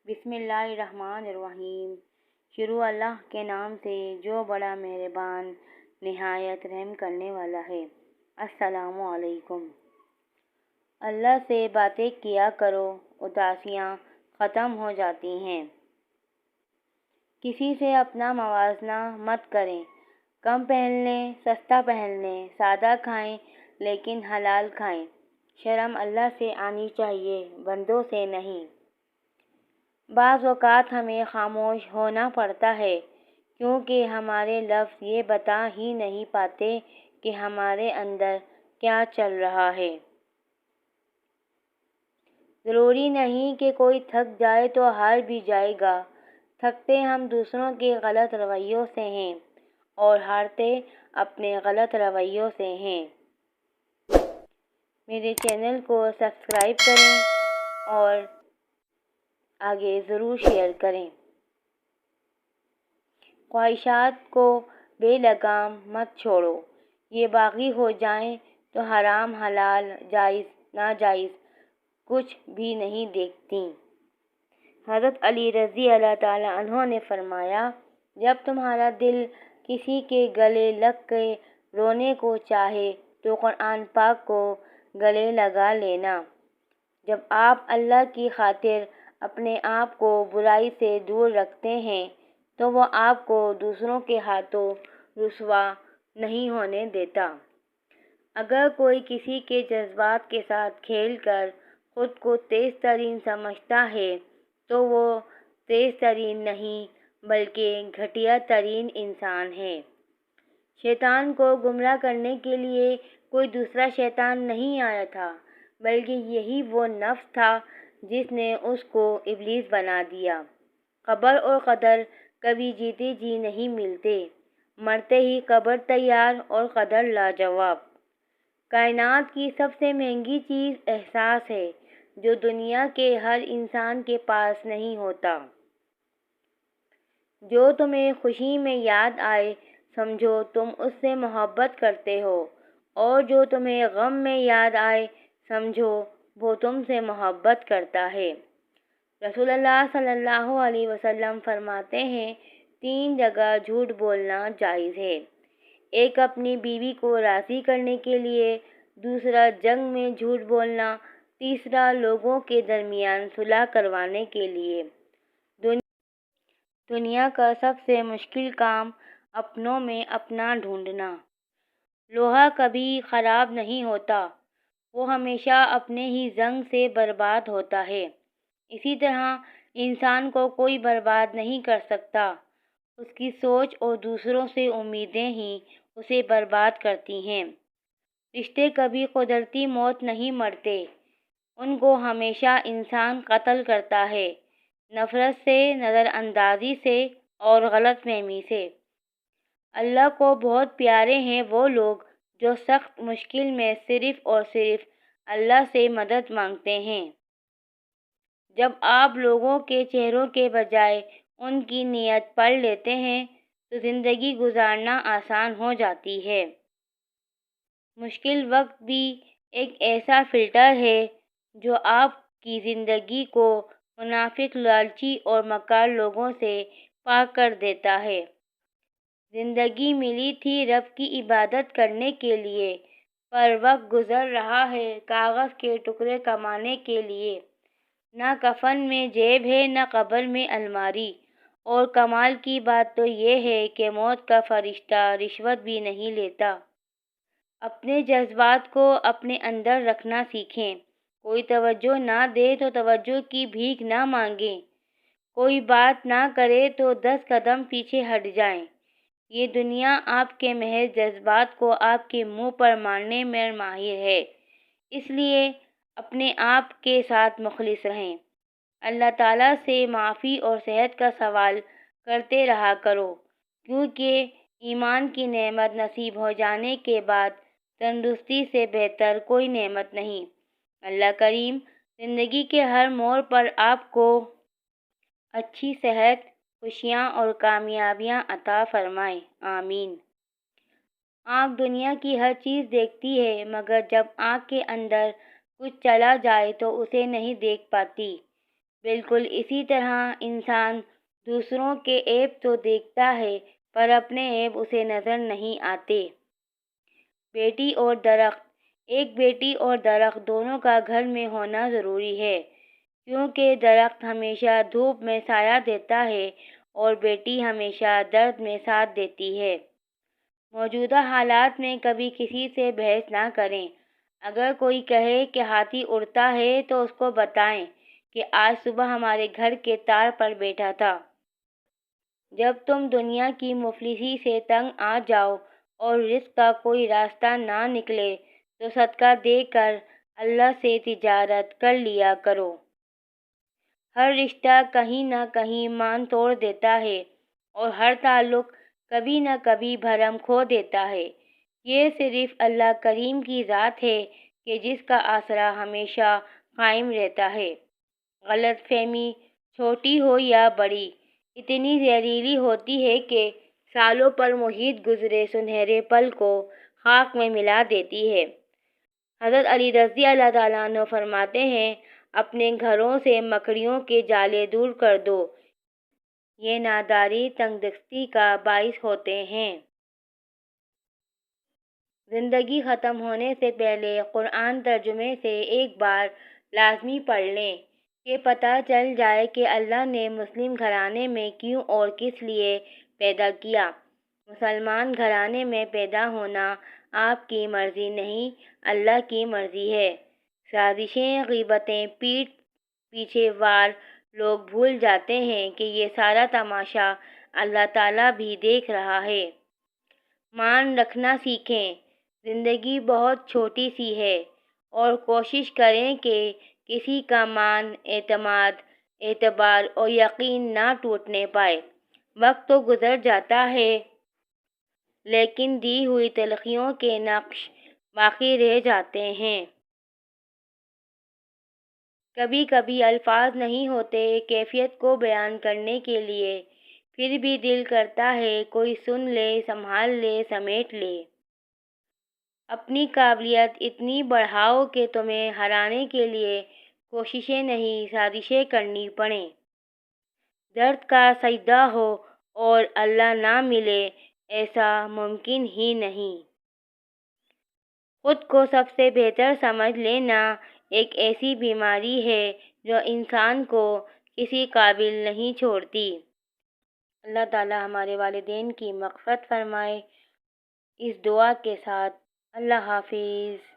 بسم اللہ الرحمن الرحیم۔ شروع اللہ کے نام سے جو بڑا مہربان نہایت رحم کرنے والا ہے۔ السلام علیکم۔ اللہ سے باتیں کیا کرو، اداسیاں ختم ہو جاتی ہیں۔ کسی سے اپنا موازنہ مت کریں۔ کم پہن لیں، سستا پہن لیں، سادہ کھائیں لیکن حلال کھائیں۔ شرم اللہ سے آنی چاہیے، بندوں سے نہیں۔ بعض اوقات ہمیں خاموش ہونا پڑتا ہے کیونکہ ہمارے لفظ یہ بتا ہی نہیں پاتے کہ ہمارے اندر کیا چل رہا ہے۔ ضروری نہیں کہ کوئی تھک جائے تو ہار بھی جائے گا۔ تھکتے ہم دوسروں کے غلط رویوں سے ہیں اور ہارتے اپنے غلط رویوں سے ہیں۔ میرے چینل کو سبسکرائب کریں اور آگے ضرور شیئر کریں۔ خواہشات کو بے لگام مت چھوڑو، یہ باغی ہو جائیں تو حرام حلال جائز ناجائز کچھ بھی نہیں دیکھتیں۔ حضرت علی رضی اللہ تعالیٰ عنہ نے فرمایا، جب تمہارا دل کسی کے گلے لگ کے رونے کو چاہے تو قرآن پاک کو گلے لگا لینا۔ جب آپ اللہ کی خاطر اپنے آپ کو برائی سے دور رکھتے ہیں تو وہ آپ کو دوسروں کے ہاتھوں رسوا نہیں ہونے دیتا۔ اگر کوئی کسی کے جذبات کے ساتھ کھیل کر خود کو تیز ترین سمجھتا ہے تو وہ تیز ترین نہیں بلکہ گھٹیا ترین انسان ہے۔ شیطان کو گمراہ کرنے کے لیے کوئی دوسرا شیطان نہیں آیا تھا بلکہ یہی وہ نفس تھا جس نے اس کو ابلیس بنا دیا۔ قبر اور قدر کبھی جیتے جی نہیں ملتے، مرتے ہی قبر تیار اور قدر لاجواب۔ کائنات کی سب سے مہنگی چیز احساس ہے جو دنیا کے ہر انسان کے پاس نہیں ہوتا۔ جو تمہیں خوشی میں یاد آئے سمجھو تم اس سے محبت کرتے ہو، اور جو تمہیں غم میں یاد آئے سمجھو وہ تم سے محبت کرتا ہے۔ رسول اللہ صلی اللہ علیہ وسلم فرماتے ہیں، 3 جگہ جھوٹ بولنا جائز ہے۔ ایک اپنی بیوی کو راضی کرنے کے لیے، دوسرا جنگ میں جھوٹ بولنا، تیسرا لوگوں کے درمیان صلح کروانے کے لیے۔ دنیا کا سب سے مشکل کام اپنوں میں اپنا ڈھونڈنا۔ لوہا کبھی خراب نہیں ہوتا، وہ ہمیشہ اپنے ہی زنگ سے برباد ہوتا ہے۔ اسی طرح انسان کو کوئی برباد نہیں کر سکتا، اس کی سوچ اور دوسروں سے امیدیں ہی اسے برباد کرتی ہیں۔ رشتے کبھی قدرتی موت نہیں مرتے، ان کو ہمیشہ انسان قتل کرتا ہے، نفرت سے، نظر اندازی سے اور غلط فہمی سے۔ اللہ کو بہت پیارے ہیں وہ لوگ جو سخت مشکل میں صرف اور صرف اللہ سے مدد مانگتے ہیں۔ جب آپ لوگوں کے چہروں کے بجائے ان کی نیت پڑھ لیتے ہیں تو زندگی گزارنا آسان ہو جاتی ہے۔ مشکل وقت بھی ایک ایسا فلٹر ہے جو آپ کی زندگی کو منافق، لالچی اور مکار لوگوں سے پاک کر دیتا ہے۔ زندگی ملی تھی رب کی عبادت کرنے کے لیے، پر وقت گزر رہا ہے کاغذ کے ٹکڑے کمانے کے لیے۔ نہ کفن میں جیب ہے نہ قبر میں الماری، اور کمال کی بات تو یہ ہے کہ موت کا فرشتہ رشوت بھی نہیں لیتا۔ اپنے جذبات کو اپنے اندر رکھنا سیکھیں۔ کوئی توجہ نہ دے تو توجہ کی بھیک نہ مانگیں، کوئی بات نہ کرے تو 10 قدم پیچھے ہٹ جائیں۔ یہ دنیا آپ کے محض جذبات کو آپ کے منہ پر مارنے میں ماہر ہے، اس لیے اپنے آپ کے ساتھ مخلص رہیں۔ اللہ تعالیٰ سے معافی اور صحت کا سوال کرتے رہا کرو، کیونکہ ایمان کی نعمت نصیب ہو جانے کے بعد تندرستی سے بہتر کوئی نعمت نہیں۔ اللہ کریم زندگی کے ہر موڑ پر آپ کو اچھی صحت، خوشیاں اور کامیابیاں عطا فرمائے، آمین۔ آنکھ دنیا کی ہر چیز دیکھتی ہے مگر جب آنکھ کے اندر کچھ چلا جائے تو اسے نہیں دیکھ پاتی۔ بالکل اسی طرح انسان دوسروں کے عیب تو دیکھتا ہے پر اپنے عیب اسے نظر نہیں آتے۔ بیٹی اور درخت۔ ایک بیٹی اور درخت دونوں کا گھر میں ہونا ضروری ہے، کیونکہ درخت ہمیشہ دھوپ میں سایہ دیتا ہے اور بیٹی ہمیشہ درد میں ساتھ دیتی ہے۔ موجودہ حالات میں کبھی کسی سے بحث نہ کریں۔ اگر کوئی کہے کہ ہاتھی اڑتا ہے تو اس کو بتائیں کہ آج صبح ہمارے گھر کے تار پر بیٹھا تھا۔ جب تم دنیا کی مفلسی سے تنگ آ جاؤ اور رزق کا کوئی راستہ نہ نکلے تو صدقہ دے کر اللہ سے تجارت کر لیا کرو۔ ہر رشتہ کہیں نہ کہیں مان توڑ دیتا ہے اور ہر تعلق کبھی نہ کبھی بھرم کھو دیتا ہے۔ یہ صرف اللہ کریم کی ذات ہے کہ جس کا آسرا ہمیشہ قائم رہتا ہے۔ غلط فہمی چھوٹی ہو یا بڑی اتنی زہریلی ہوتی ہے کہ سالوں پر محیط گزرے سنہرے پل کو خاک میں ملا دیتی ہے۔ حضرت علی رضی اللہ تعالیٰ عنہ فرماتے ہیں، اپنے گھروں سے مکڑیوں کے جالے دور کر دو، یہ ناداری تنگ دستی کا باعث ہوتے ہیں۔ زندگی ختم ہونے سے پہلے قرآن ترجمے سے ایک بار لازمی پڑھ لیں کہ پتہ چل جائے کہ اللہ نے مسلم گھرانے میں کیوں اور کس لیے پیدا کیا۔ مسلمان گھرانے میں پیدا ہونا آپ کی مرضی نہیں، اللہ کی مرضی ہے۔ سازشیں، غیبتیں، پیٹھ پیچھے وار لوگ بھول جاتے ہیں کہ یہ سارا تماشا اللہ تعالیٰ بھی دیکھ رہا ہے۔ مان رکھنا سیکھیں۔ زندگی بہت چھوٹی سی ہے اور کوشش کریں کہ کسی کا مان، اعتماد، اعتبار اور یقین نہ ٹوٹنے پائے۔ وقت تو گزر جاتا ہے لیکن دی ہوئی تلخیوں کے نقش باقی رہ جاتے ہیں۔ کبھی کبھی الفاظ نہیں ہوتے کیفیت کو بیان کرنے کے لیے، پھر بھی دل کرتا ہے کوئی سن لے، سنبھال لے، سمیٹ لے۔ اپنی قابلیت اتنی بڑھاؤ کہ تمہیں ہرانے کے لیے کوششیں نہیں، سازشیں کرنی پڑیں۔ درد کا سجدہ ہو اور اللہ نہ ملے، ایسا ممکن ہی نہیں۔ خود کو سب سے بہتر سمجھ لینا ایک ایسی بیماری ہے جو انسان کو کسی قابل نہیں چھوڑتی۔ اللہ تعالیٰ ہمارے والدین کی مغفرت فرمائے۔ اس دعا کے ساتھ اللہ حافظ۔